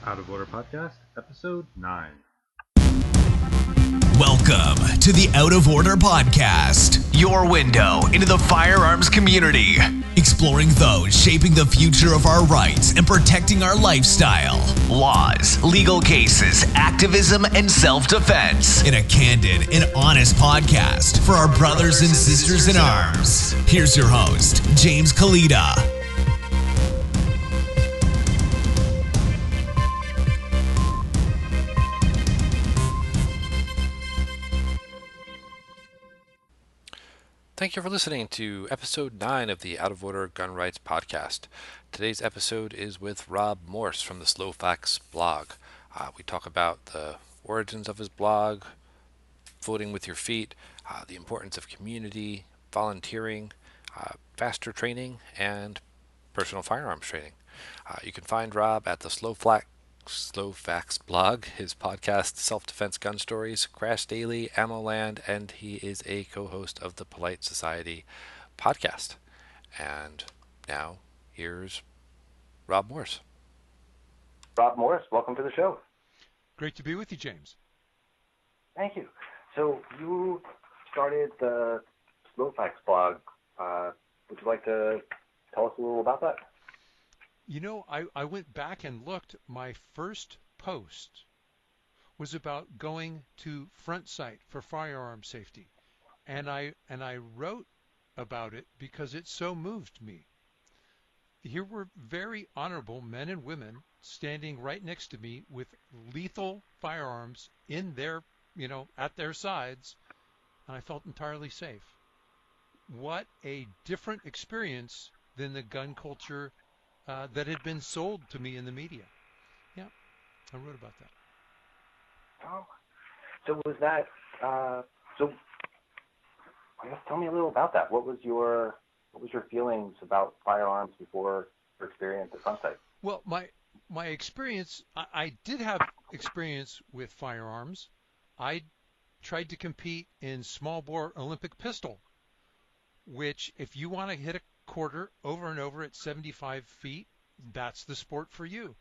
Out of Order Podcast, Episode 9. Welcome to the Out of Order Podcast, your window into the firearms community, exploring those shaping the future of our rights and protecting our lifestyle, laws, legal cases, activism, and self-defense in a candid and honest podcast for our brothers and sisters in arms. Here's your host, James Kalita. Thank you for listening to episode 9 of the Out of Order Gun Rights Podcast. Today's episode is with Rob Morse from the Slow Facts blog. We talk about the origins of his blog, voting with your feet, the importance of community, volunteering, faster training, and personal firearms training. You can find Rob at the Slow Facts blog, his podcast Self-Defense Gun Stories, Crash Daily, Ammoland, and he is a co-host of the Polite Society podcast. And now, here's Rob Morse. Rob Morse, welcome to the show. Great to be with you, James. Thank you. So you started the Slow Facts blog. Would you like to tell us a little about that? You know, I went back and looked. My first post was about going to Front Sight for firearm safety. And I wrote about it because it so moved me. Here were very honorable men and women standing right next to me with lethal firearms in their, at their sides, and I felt entirely safe. What a different experience than the gun culture that had been sold to me in the media. Yeah, I wrote about that. Oh, so was that? So I guess tell me a little about that. What was your feelings about firearms before your experience at Front Sight? Well, my experience, I did have experience with firearms. I tried to compete in small bore Olympic pistol, which if you want to hit a quarter over and over at 75 feet, that's the sport for you.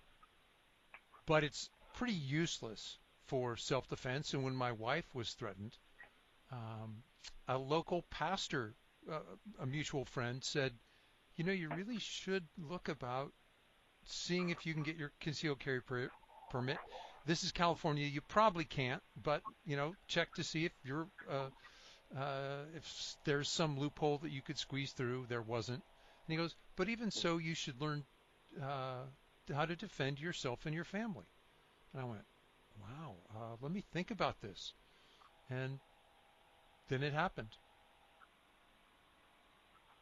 But it's pretty useless for self-defense. And when my wife was threatened, a local pastor, a mutual friend, said, you really should look about seeing if you can get your concealed carry permit. This is California. You probably can't, but, check to see if you're if there's some loophole that you could squeeze through. There wasn't. And he goes, but even so, you should learn how to defend yourself and your family. And I went, wow, let me think about this. And then it happened.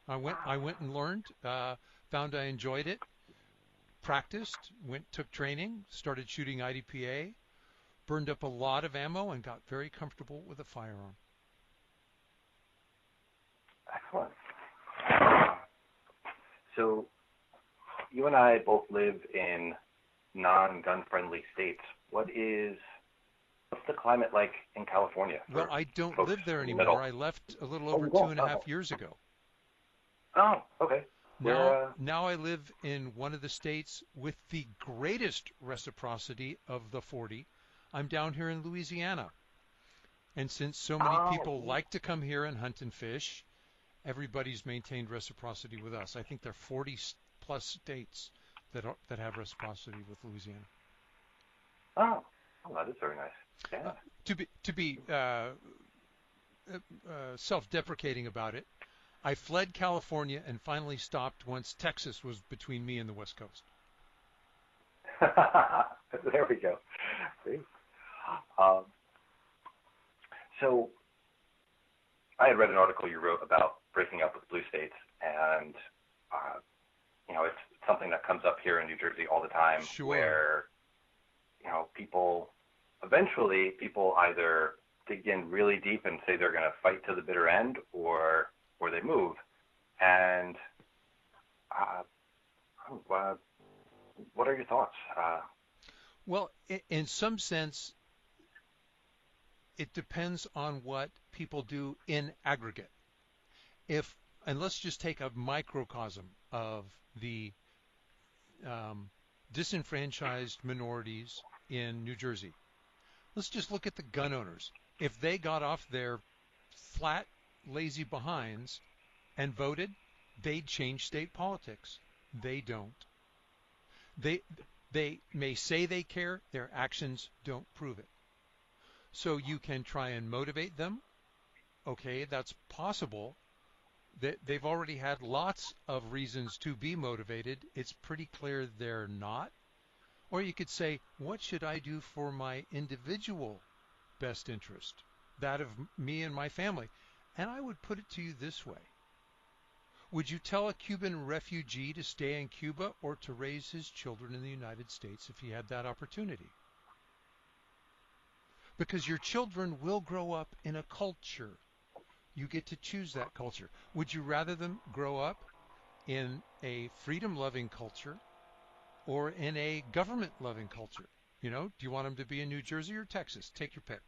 I went and learned, found I enjoyed it, practiced, took training, started shooting IDPA, burned up a lot of ammo, and got very comfortable with a firearm. Excellent. So you and I both live in non-gun friendly states. What's the climate like in California? Well, I don't live there anymore. I left a little over 2.5 years ago. Oh, okay. Now I live in one of the states with the greatest reciprocity of the 40. I'm down here in Louisiana. And since so many people like to come here and hunt and fish, everybody's maintained reciprocity with us. I think there are 40 plus states that have reciprocity with Louisiana. Oh, that is very nice. Yeah. To be self-deprecating about it, I fled California and finally stopped once Texas was between me and the West Coast. There we go. See? So I had read an article you wrote about breaking up with blue states, and it's something that comes up here in New Jersey all the time. Sure. Where people either dig in really deep and say they're going to fight to the bitter end, or they move. And what are your thoughts? Well, in some sense, it depends on what people do in aggregate. And let's just take a microcosm of the disenfranchised minorities in New Jersey. Let's just look at the gun owners. If they got off their flat, lazy behinds and voted, they'd change state politics. They don't. They they may say they care, their actions don't prove it. So you can try and motivate them. Okay, that's possible. They've already had lots of reasons to be motivated. It's pretty clear they're not. Or you could say, what should I do for my individual best interest, that of me and my family? And I would put it to you this way. Would you tell a Cuban refugee to stay in Cuba or to raise his children in the United States if he had that opportunity? Because your children will grow up in a culture. You get to choose that culture. Would you rather them grow up in a freedom-loving culture or in a government-loving culture? You know, do you want them to be in New Jersey or Texas? Take your pick.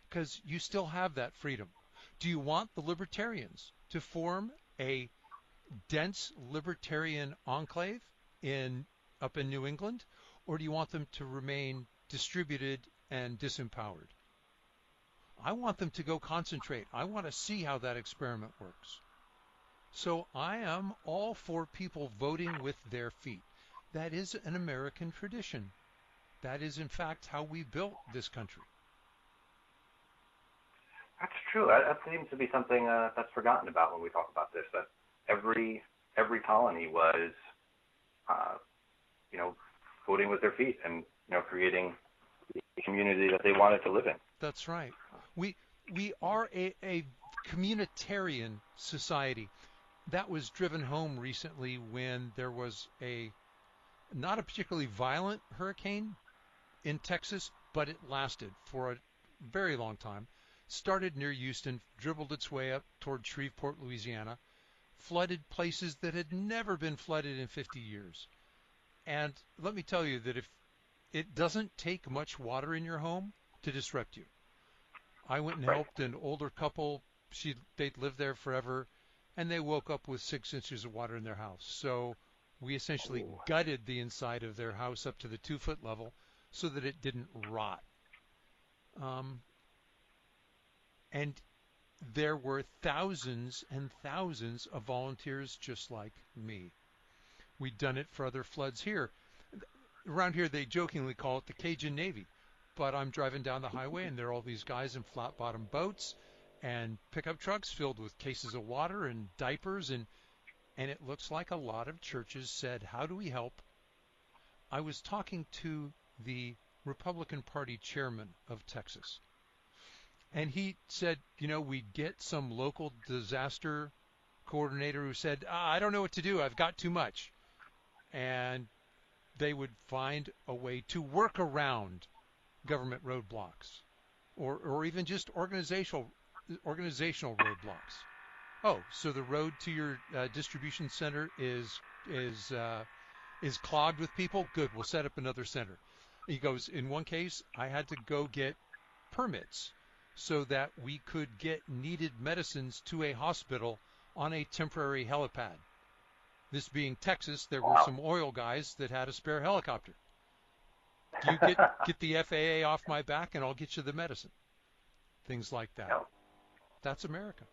Because you still have that freedom. Do you want the libertarians to form a dense libertarian enclave up in New England, or do you want them to remain distributed and disempowered? I want them to go concentrate. I want to see how that experiment works. So I am all for people voting with their feet. That is an American tradition. That is, in fact, how we built this country. That's true. That seems to be something that's forgotten about when we talk about this. That every colony was, voting with their feet and creating the community that they wanted to live in. That's right. We are a communitarian society. That was driven home recently when there was not a particularly violent hurricane in Texas, but it lasted for a very long time. Started near Houston, dribbled its way up toward Shreveport, Louisiana, flooded places that had never been flooded in 50 years. And let me tell you that if it doesn't take much water in your home to disrupt you. I went and helped an older couple. They'd lived there forever, and they woke up with 6 inches of water in their house. So we essentially gutted the inside of their house up to the 2-foot level so that it didn't rot. And there were thousands and thousands of volunteers just like me. We'd done it for other floods here. Around here, they jokingly call it the Cajun Navy. But I'm driving down the highway, and there are all these guys in flat-bottom boats and pickup trucks filled with cases of water and diapers, and it looks like a lot of churches said, how do we help? I was talking to the Republican Party chairman of Texas, and he said, we'd get some local disaster coordinator who said, I don't know what to do, I've got too much. And they would find a way to work around government roadblocks, or even just organizational roadblocks. Oh, so the road to your distribution center is clogged with people? Good, we'll set up another center. He goes, in one case, I had to go get permits so that we could get needed medicines to a hospital on a temporary helipad. This being Texas, there were some oil guys that had a spare helicopter. You get the FAA off my back, and I'll get you the medicine. Things like that. That's America.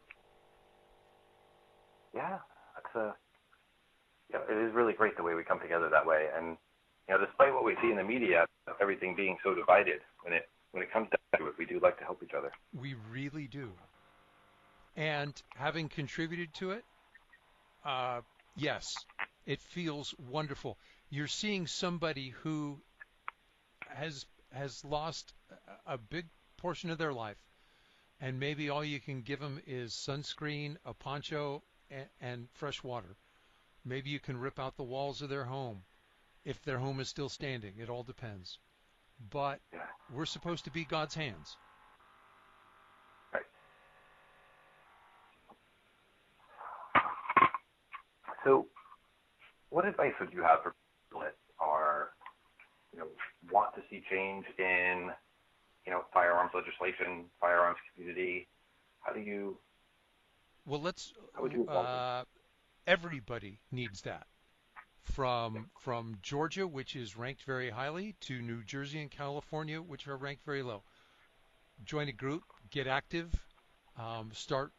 Yeah, it is really great the way we come together that way. And despite what we see in the media, everything being so divided, when it comes down to it, we do like to help each other. We really do. And having contributed to it, yes, it feels wonderful. You're seeing somebody who has lost a big portion of their life, and maybe all you can give them is sunscreen, a poncho, and fresh water. Maybe you can rip out the walls of their home, if their home is still standing. It all depends. But we're supposed to be God's hands. Right. So, what advice would you have for people that are, want to see change in, firearms legislation, firearms community? How do you? Well, how would you everybody needs that. from Georgia, which is ranked very highly, to New Jersey and California, which are ranked very low. Join a group, get active, start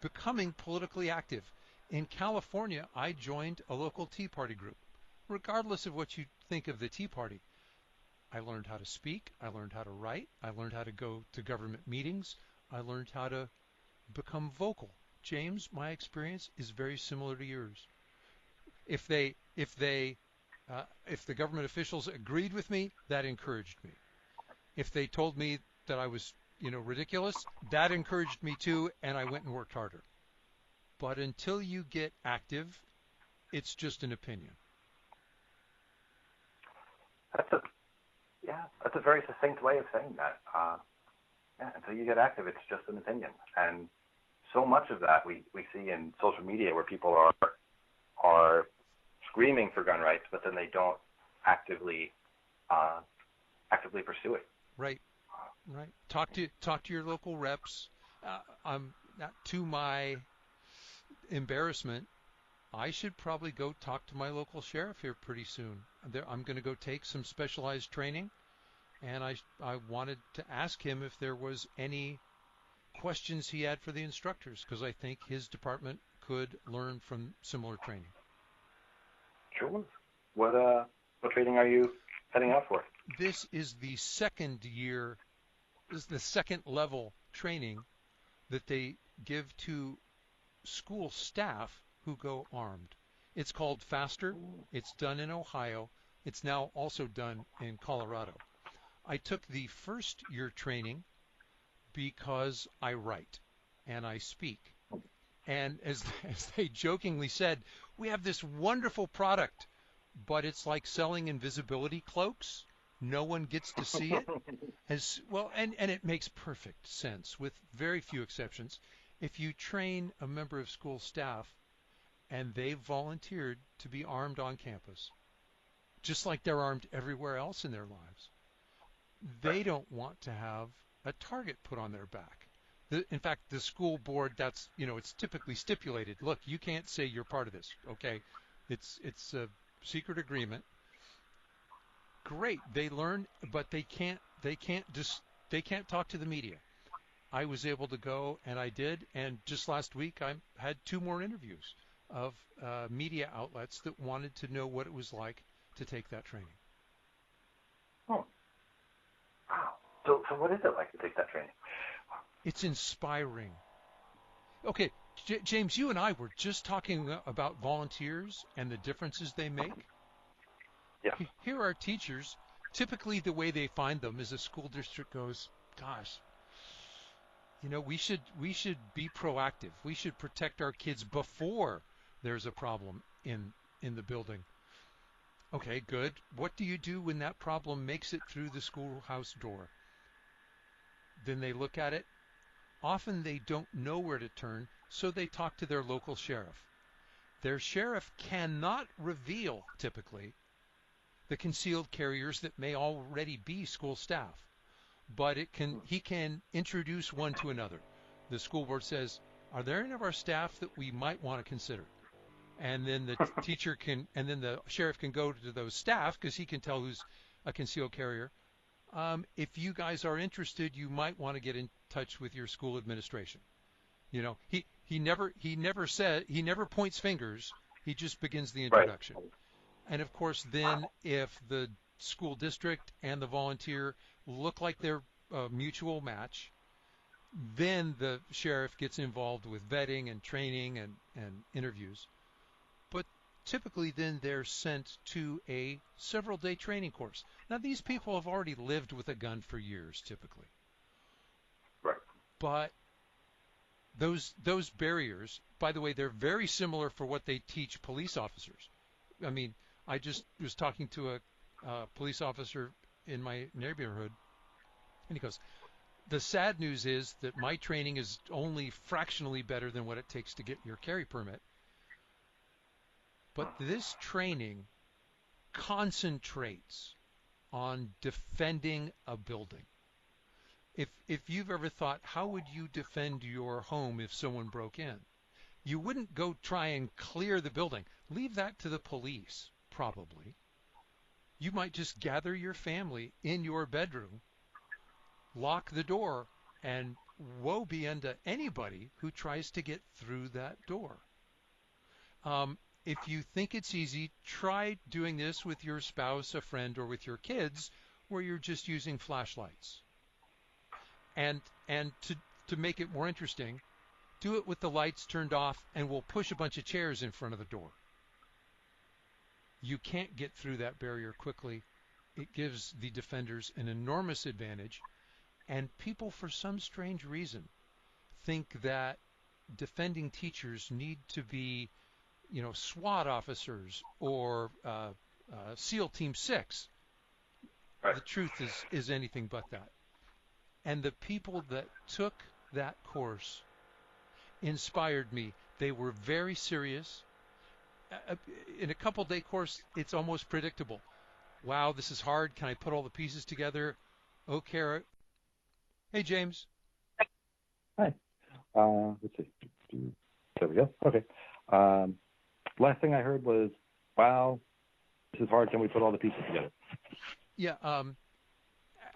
becoming politically active. In California, I joined a local Tea Party group. Regardless of what you think of the Tea Party, I learned how to speak, I learned how to write, I learned how to go to government meetings, I learned how to become vocal. James, my experience is very similar to yours. If the government officials agreed with me, that encouraged me. If they told me that I was, ridiculous, that encouraged me too, and I went and worked harder. But until you get active, it's just an opinion. That's a very succinct way of saying that. Until you get active, it's just an opinion. And so much of that we see in social media where people are screaming for gun rights, but then they don't actively pursue it. Right. Talk to your local reps. To my embarrassment, I should probably go talk to my local sheriff here pretty soon. I'm going to go take some specialized training, and I wanted to ask him if there was any questions he had for the instructors, because I think his department could learn from similar training. Sure. What training are you heading out for? This is the second year, this is the second level training that they give to school staff who go armed. It's called FASTER. It's done in Ohio. It's now also done in Colorado. I took the first year training because I write and I speak. And as they jokingly said, we have this wonderful product, but it's like selling invisibility cloaks. No one gets to see it. As well, and it makes perfect sense with very few exceptions. If you train a member of school staff and they've volunteered to be armed on campus, just like they're armed everywhere else in their lives, they don't want to have a target put on their back. In fact, the school board, it's typically stipulated. Look, you can't say you're part of this. Okay, it's a secret agreement. Great, they learn, but they can't talk to the media. I was able to go, and I did, and just last week I had 2 more interviews of media outlets that wanted to know what it was like to take that training. Oh, wow! So what is it like to take that training? It's inspiring. Okay, James, you and I were just talking about volunteers and the differences they make. Yeah. Here are teachers. Typically, the way they find them is a school district goes, gosh, we should be proactive. We should protect our kids before there's a problem in the building. Okay, good. What do you do when that problem makes it through the schoolhouse door? Then they look at it. Often they don't know where to turn, so they talk to their local sheriff. Their sheriff cannot reveal, typically, the concealed carriers that may already be school staff, but he can introduce one to another. The school board says, are there any of our staff that we might want to consider? And then the the sheriff can go to those staff, because he can tell who's a concealed carrier. If you guys are interested, you might want to get in touch with your school administration. He never points fingers. He just begins the introduction. Right. And of course, then if the school district and the volunteer look like they're a mutual match, then the sheriff gets involved with vetting and training and interviews. But typically then they're sent to a several-day training course. Now, these people have already lived with a gun for years, typically. Right. But those barriers, by the way, they're very similar for what they teach police officers. I mean, I just was talking to a police officer in my neighborhood, and he goes, the sad news is that my training is only fractionally better than what it takes to get your carry permit. But this training concentrates on defending a building. If you've ever thought, how would you defend your home if someone broke in? You wouldn't go try and clear the building. Leave that to the police, probably. You might just gather your family in your bedroom, lock the door, and woe be unto anybody who tries to get through that door. If you think it's easy, try doing this with your spouse, a friend, or with your kids, where you're just using flashlights. And to make it more interesting, do it with the lights turned off, and we'll push a bunch of chairs in front of the door. You can't get through that barrier quickly. It gives the defenders an enormous advantage, and people, for some strange reason, think that defending teachers need to be, SWAT officers or SEAL Team 6. Right. The truth is anything but that. And the people that took that course inspired me. They were very serious. In a couple-day course, it's almost predictable. Wow, this is hard. Can I put all the pieces together? Okay. Hey, James. Hi. Let's see. There we go. Okay. Last thing I heard was, wow, this is hard. Can we put all the pieces together? Yeah.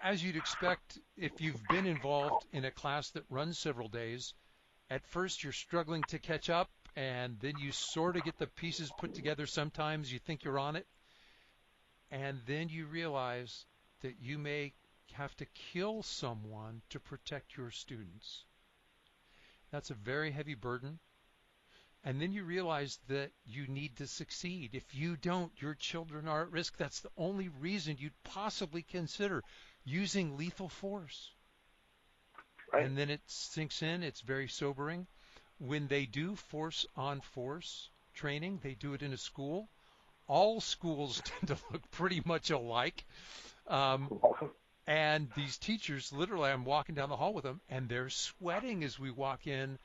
As you'd expect, if you've been involved in a class that runs several days, at first you're struggling to catch up, and then you sort of get the pieces put together. Sometimes you think you're on it, and then you realize that you may have to kill someone to protect your students. That's a very heavy burden. And then you realize that you need to succeed. If you don't, your children are at risk. That's the only reason you'd possibly consider using lethal force. Right. And then it sinks in. It's very sobering. When they do force-on-force training, they do it in a school. All schools tend to look pretty much alike. And these teachers, literally, I'm walking down the hall with them, and they're sweating as we walk in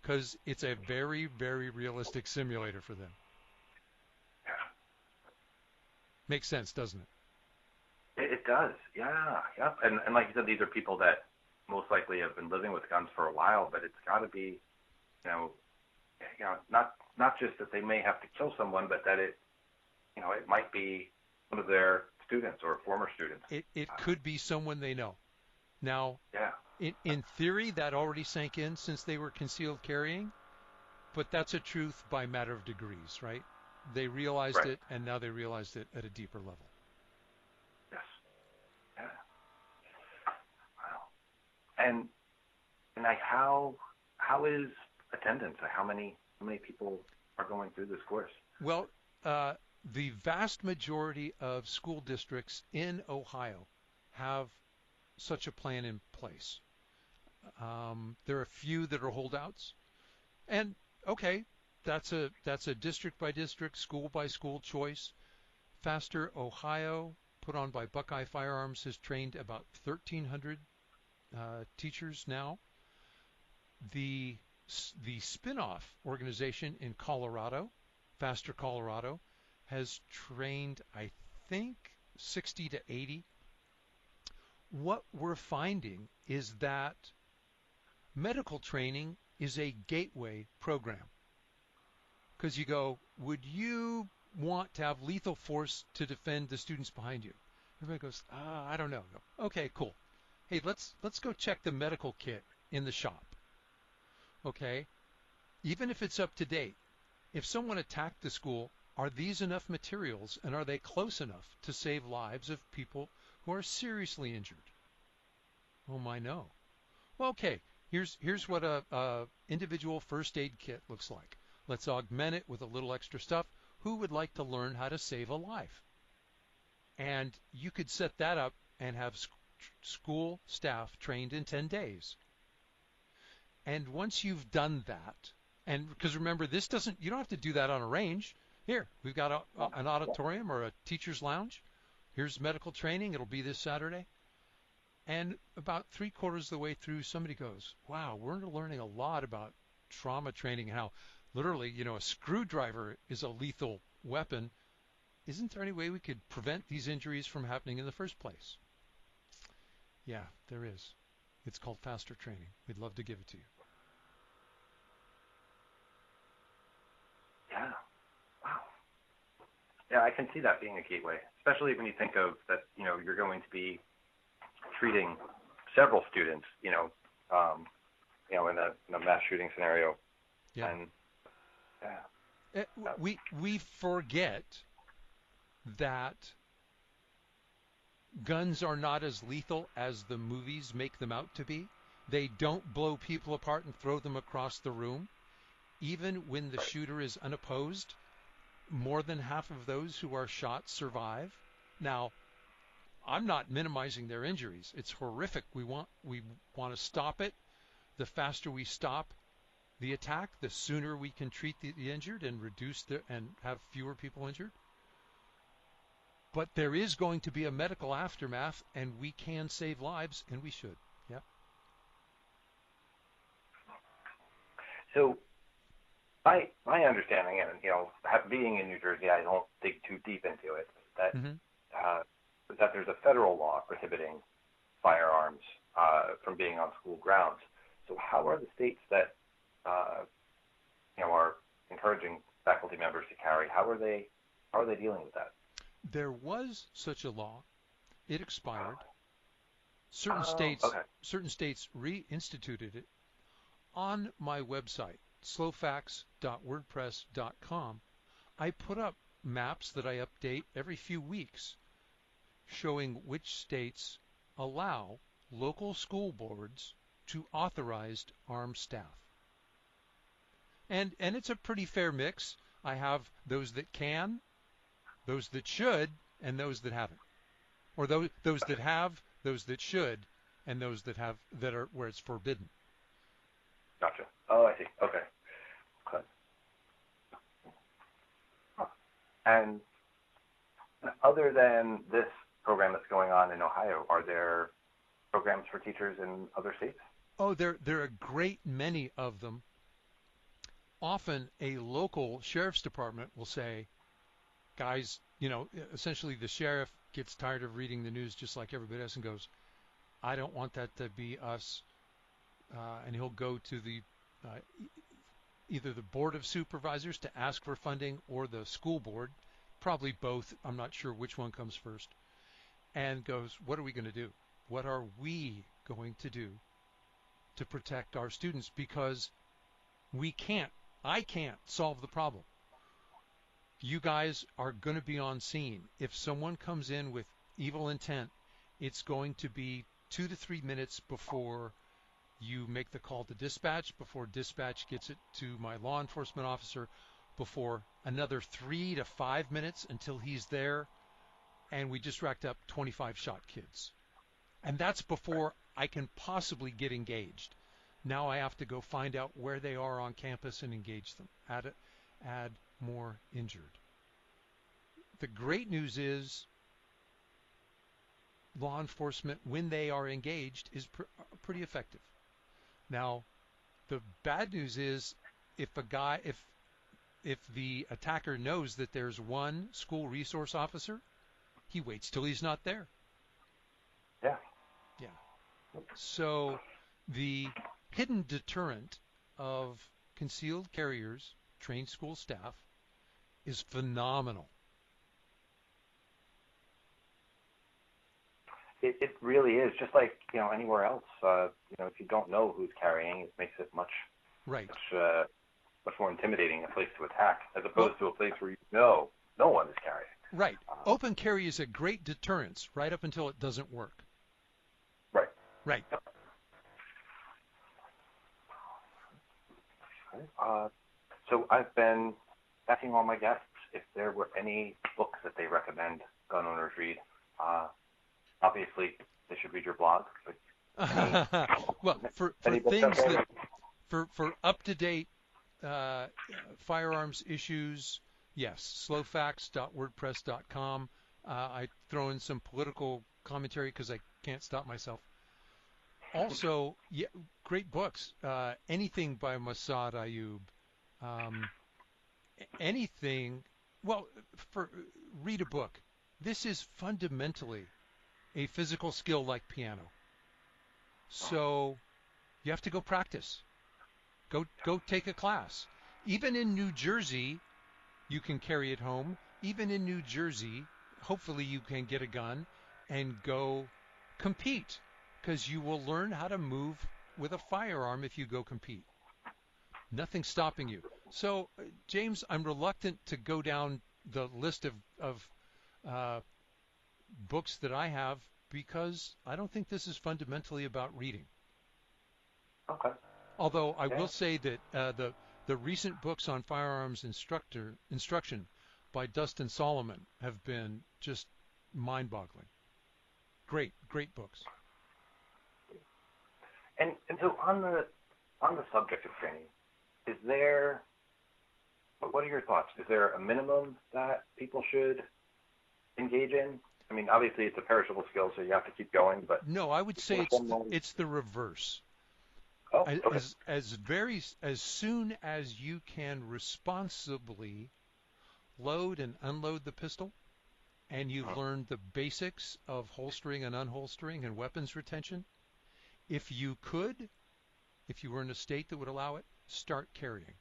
because it's a very, very realistic simulator for them. Makes sense, doesn't it? It does. Yeah. Yep. And like you said, these are people that most likely have been living with guns for a while, but it's got to be, not just that they may have to kill someone, but that it might be one of their students or former students. It could be someone they know. Now, yeah. in theory, that already sank in since they were concealed carrying, but that's a truth by matter of degrees, right? They realized Right. it, and now they realized it at a deeper level. Yes. Yeah. Wow. And like how is attendance? How many people are going through this course? Well, the vast majority of school districts in Ohio have such a plan in place. There are a few that are holdouts, and okay, that's a district by district, school by school choice. Faster Ohio, put on by Buckeye Firearms, has trained about 1,300 teachers now. The spin-off organization in Colorado, Faster Colorado, has trained, I think, 60 to 80. What we're finding is that medical training is a gateway program. Because you go, would you want to have lethal force to defend the students behind you? Everybody goes, I don't know. Okay, cool. Hey, let's go check the medical kit in the shop. Okay? Even if it's up to date, if someone attacked the school, are these enough materials, and are they close enough to save lives of people who are seriously injured? Oh my, no. Well, okay, here's what a individual first aid kit looks like. Let's augment it with a little extra stuff. Who would like to learn how to save a life? And you could set that up and have school staff trained in 10 days. And once you've done that, and because remember, you don't have to do that on a range. Here, we've got an auditorium or a teacher's lounge. Here's medical training. It'll be this Saturday. And about 3/4 of the way through, somebody goes, wow, we're learning a lot about trauma training and how literally, a screwdriver is a lethal weapon. Isn't there any way we could prevent these injuries from happening in the first place? Yeah, there is. It's called Faster Training. We'd love to give it to you. Yeah. Wow. Yeah, I can see that being a gateway, especially when you think of that, you're going to be treating several students, in a mass shooting scenario. Yeah. And yeah. We forget that guns are not as lethal as the movies make them out to be. They don't blow people apart and throw them across the room. Even when the shooter is unopposed, more than half of those who are shot survive. Now, I'm not minimizing their injuries. It's horrific. We want to stop it. The faster we stop the attack, the sooner we can treat the injured and and have fewer people injured. But there is going to be a medical aftermath, and we can save lives, and we should. Yeah. So my understanding, and being in New Jersey, I don't dig too deep into it. That that there's a federal law prohibiting firearms from being on school grounds. So how are the states that are encouraging faculty members to carry? How are they dealing with that? There was such a law. It expired. Certain states reinstituted it. On my website, slowfacts.wordpress.com, I put up maps that I update every few weeks showing which states allow local school boards to authorize armed staff. And it's a pretty fair mix. I have those that can, those that should, and those that haven't. Or those that have, those that should, and those that are where it's forbidden. Gotcha. Oh, I see. Okay. And other than this program that's going on in Ohio, are there programs for teachers in other states? Oh, there are a great many of them. Often a local sheriff's department will say, guys, essentially the sheriff gets tired of reading the news just like everybody else and goes, I don't want that to be us. And he'll go to the either the board of supervisors to ask for funding or the school board, probably both. I'm not sure which one comes first, and goes, what are we going to do? What are we going to do to protect our students? Because I can't solve the problem. You guys are going to be on scene. If someone comes in with evil intent, it's going to be 2 to 3 minutes before you make the call to dispatch, before dispatch gets it to my law enforcement officer, before another 3 to 5 minutes until he's there, and we just racked up 25 shot kids. And that's before I can possibly get engaged. Now I have to go find out where they are on campus and engage them. Add more injured. The great news is law enforcement, when they are engaged, is pretty effective. Now, the bad news is if the attacker knows that there's one school resource officer, he waits till he's not there. Yeah. Yeah. So the hidden deterrent of concealed carriers, trained school staff, is phenomenal. It really is. Just like anywhere else, if you don't know who's carrying, it makes it much more intimidating a place to attack, as opposed to a place where no one is carrying. Right. Open carry is a great deterrence right up until it doesn't work. Right. Right. So I've been asking all my guests if there were any books that they recommend gun owners read. Obviously, they should read your blog. Well, for things that for up-to-date firearms issues, yes, slowfacts.wordpress.com. I throw in some political commentary because I can't stop myself. Also, yeah, great books. Anything by Massad Ayub. Anything. Well, read a book. This is fundamentally a physical skill like piano. So you have to go practice. Go take a class. Even in New Jersey, You can carry it home. Even in New Jersey, hopefully you can get a gun and go compete, because you will learn how to move with a firearm if you go compete. Nothing's stopping you. So, James, I'm reluctant to go down the list of books that I have, because I don't think this is fundamentally about reading. Okay. Although I Yeah. will say that the recent books on firearms instruction by Dustin Solomon have been just mind-boggling. Great books. And so on the subject of training, is there, what are your thoughts? Is there a minimum that people should engage in? I mean, obviously it's a perishable skill, so you have to keep going, but No, I would say it's the reverse. oh, okay. As soon as you can responsibly load and unload the pistol, and you've learned the basics of holstering and unholstering and weapons retention, if you were in a state that would allow it, start carrying.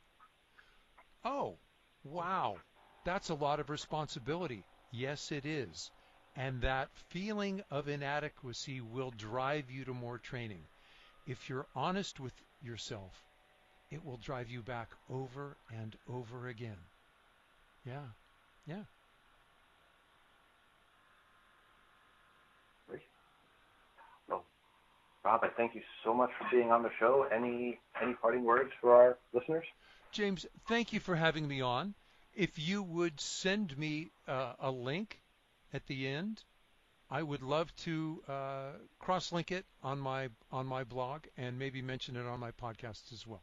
Oh, wow, that's a lot of responsibility. Yes, it is. And that feeling of inadequacy will drive you to more training. If you're honest with yourself, it will drive you back over and over again. Yeah. Great. Well, Rob, I thank you so much for being on the show. Any parting words for our listeners? James, thank you for having me on. If you would send me a link at the end, I would love to cross-link it on my blog and maybe mention it on my podcast as well.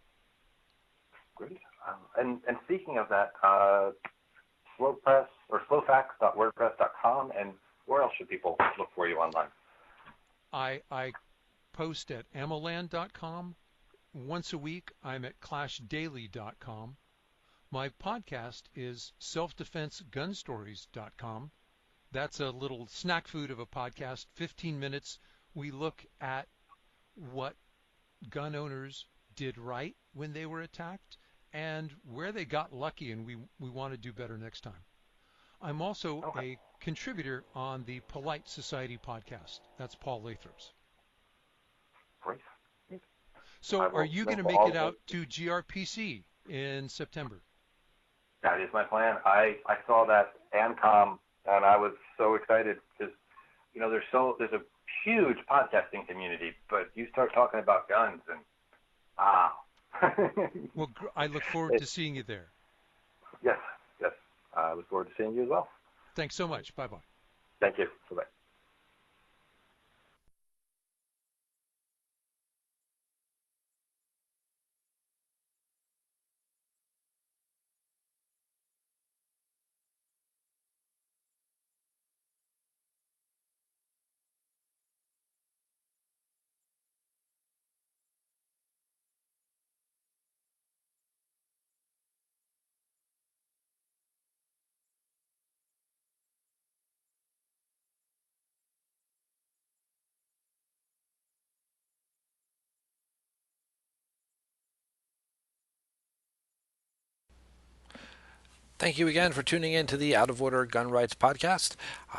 Great. And speaking of that, slowpress or slowfax.wordpress.com, and where else should people look for you online? I post at ammoland.com. Once a week, I'm at clashdaily.com. My podcast is selfdefensegunstories.com. That's a little snack food of a podcast. 15 minutes. We look at what gun owners did right when they were attacked and where they got lucky, and we want to do better next time. I'm also a contributor on the Polite Society podcast. That's Paul Lathrop's. Great. So are you going to make it out to GRPC in September? That is my plan. I saw that ANCOM, and I was so excited because, you know, there's a huge podcasting community, but you start talking about guns and wow. Well, I look forward to seeing you there. Yes. I look forward to seeing you as well. Thanks so much. Bye-bye. Thank you. Bye-bye. Thank you again for tuning in to the Out of Order Gun Rights Podcast.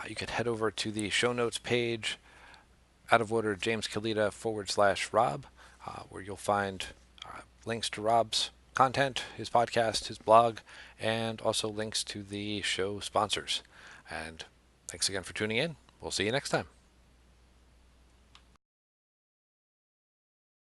You can head over to the show notes page, Out of Order James Kalita /Rob, where you'll find links to Rob's content, his podcast, his blog, and also links to the show sponsors. And thanks again for tuning in. We'll see you next time.